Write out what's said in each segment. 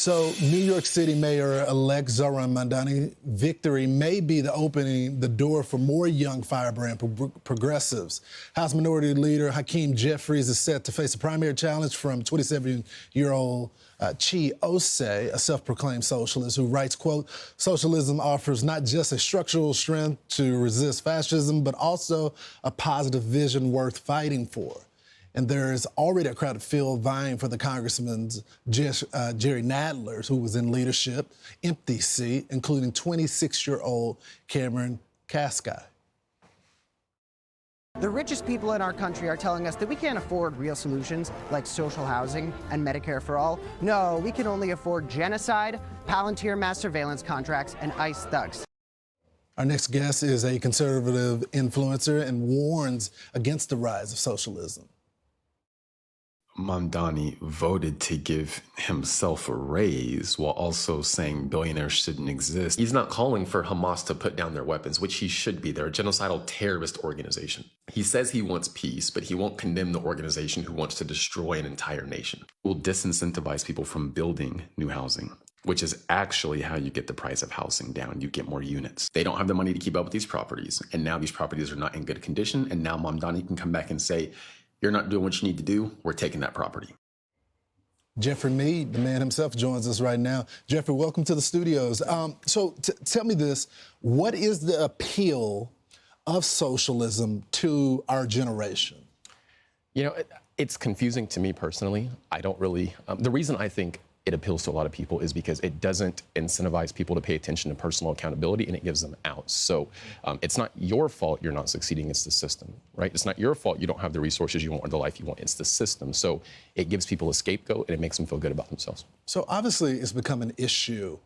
So New York City Mayor-elect Zohran Mamdani victory may be the door for more young firebrand progressives. House Minority Leader Hakeem Jeffries is set to face a primary challenge from 27-year-old Chi Osei, a self-proclaimed socialist who writes, quote, "Socialism offers not just a structural strength to resist fascism, but also a positive vision worth fighting for." And there is already a crowded field vying for the Congressman's Jerry Nadler's, who was in leadership, empty seat, including 26-year-old Cameron Cascai. The richest people in our country are telling us that we can't afford real solutions like social housing and Medicare for all. No, we can only afford genocide, Palantir mass surveillance contracts, and ICE thugs. Our next guest is a conservative influencer and warns against the rise of socialism. Mamdani voted to give himself a raise while also saying billionaires shouldn't exist. He's not calling for Hamas to put down their weapons, which he should be. They're a genocidal terrorist organization. He says he wants peace, but he won't condemn the organization who wants to destroy an entire nation. Will disincentivize people from building new housing, which is actually how you get the price of housing down. You get more units. They don't have the money to keep up with these properties, and now these properties are not in good condition, and now Mamdani can come back and say, "You're not doing what you need to do. We're taking that property." Jeffrey Mead, the man himself, joins us right now. Jeffrey, welcome to the studios. So tell me this, what is the appeal of socialism to our generation? You know, it's confusing to me personally. I don't really, the reason I think it appeals to a lot of people is because it doesn't incentivize people to pay attention to personal accountability, and it gives them outs. So it's not your fault you're not succeeding, it's the system, right? It's not your fault you don't have the resources you want or the life you want, it's the system. So it gives people a scapegoat and it makes them feel good about themselves. So obviously it's become an issue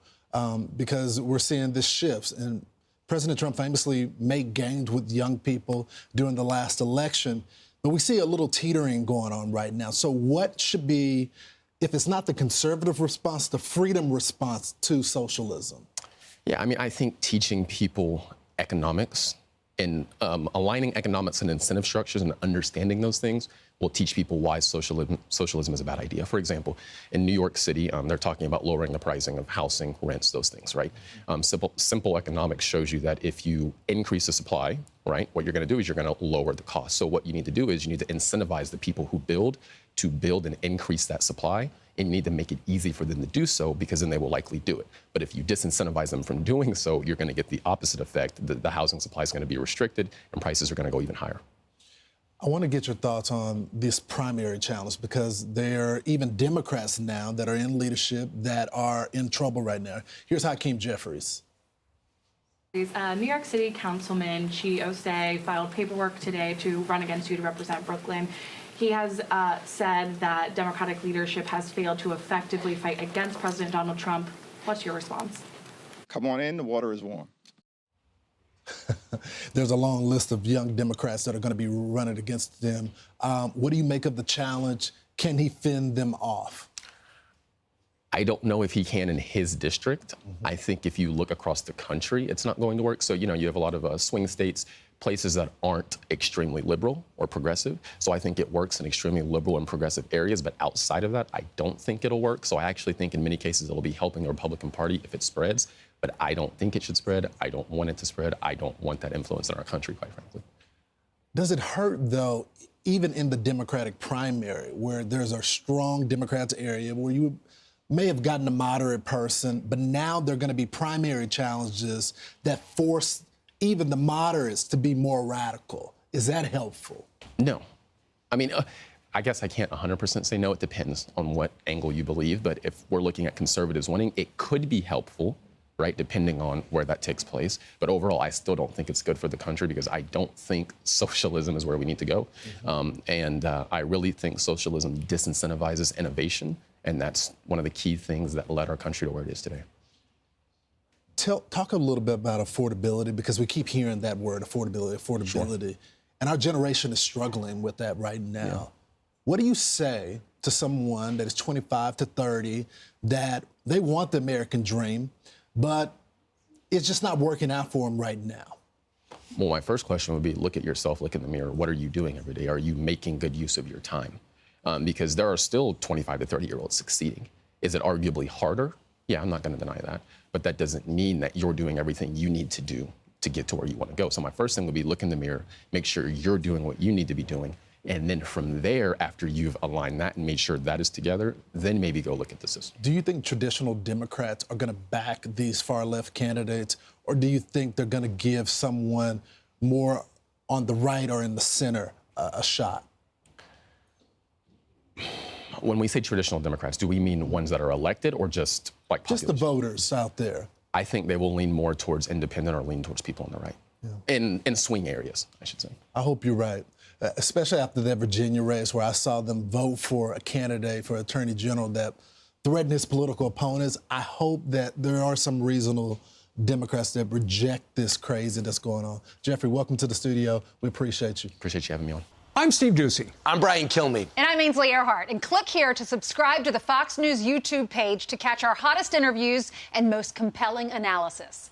because we're seeing this shifts, and President Trump famously made gains with young people during the last election, but we see a little teetering going on right now. So what should be, if it's not the conservative response, the freedom response to socialism? Yeah, I mean, I think teaching people economics and aligning economics and incentive structures and understanding those things will teach people why socialism is a bad idea. For example, in New York City, they're talking about lowering the pricing of housing, rents, those things, right? Simple economics shows you that if you increase the supply, right, what you're going to do is you're going to lower the cost. So what you need to do is you need to incentivize the people who build to build and increase that supply, and you need to make it easy for them to do so, because then they will likely do it. But if you disincentivize them from doing so, you're going to get the opposite effect. The housing supply is going to be restricted and prices are going to go even higher. I want to get your thoughts on this primary challenge, because there are even Democrats now that are in leadership that are in trouble right now. Here's Hakeem Jeffries. New York City Councilman Chi Osei filed paperwork today to run against you to represent Brooklyn. He has said that Democratic leadership has failed to effectively fight against President Donald Trump. What's your response? Come on in, the water is warm. There's a long list of young Democrats that are going to be running against them. What do you make of the challenge? Can he fend them off? I don't know if he can in his district. I think if you look across the country, it's not going to work. So, you know, you have a lot of swing states, places that aren't extremely liberal or progressive. So I think it works in extremely liberal and progressive areas, but outside of that, I don't think it'll work. So I actually think in many cases it'll be helping the Republican Party if it spreads, but I don't think it should spread. I don't want it to spread. I don't want that influence in our country, quite frankly. Does it hurt, though, even in the Democratic primary, where there's a strong Democrats area where you may have gotten a moderate person, but now there are going to be primary challenges that force even the moderates to be more radical? Is that helpful? No. I mean, I guess I can't 100% say no. It depends on what angle you believe. But if we're looking at conservatives winning, it could be helpful, right, depending on where that takes place. But overall, I still don't think it's good for the country, because I don't think socialism is where we need to go. I really think socialism disincentivizes innovation. And that's one of the key things that led our country to where it is today. Talk a little bit about affordability, because we keep hearing that word, affordability. Sure. And our generation is struggling with that right now. Yeah. What do you say to someone that is 25 to 30 that they want the American dream, but it's just not working out for them right now? Well, my first question would be, look at yourself, look in the mirror. What are you doing every day? Are you making good use of your time? Because there are still 25 to 30-year-olds succeeding. Is it arguably harder? Yeah, I'm not going to deny that. But that doesn't mean that you're doing everything you need to do to get to where you want to go. So my first thing would be look in the mirror, make sure you're doing what you need to be doing. And then from there, after you've aligned that and made sure that is together, then maybe go look at the system. Do you think traditional Democrats are going to back these far-left candidates, or do you think they're going to give someone more on the right or in the center a shot? When we say traditional Democrats, do we mean ones that are elected or just like populist? Just the voters out there. I think they will lean more towards independent or lean towards people on the right. Yeah. In swing areas, I should say. I hope you're right, especially after that Virginia race where I saw them vote for a candidate for Attorney General that threatened his political opponents. I hope that there are some reasonable Democrats that reject this crazy that's going on. Jeffrey, welcome to the studio. We appreciate you. Appreciate you having me on. I'm Steve Ducey. I'm Brian Kilmeade. And I'm Ainsley Earhart. And click here to subscribe to the Fox News YouTube page to catch our hottest interviews and most compelling analysis.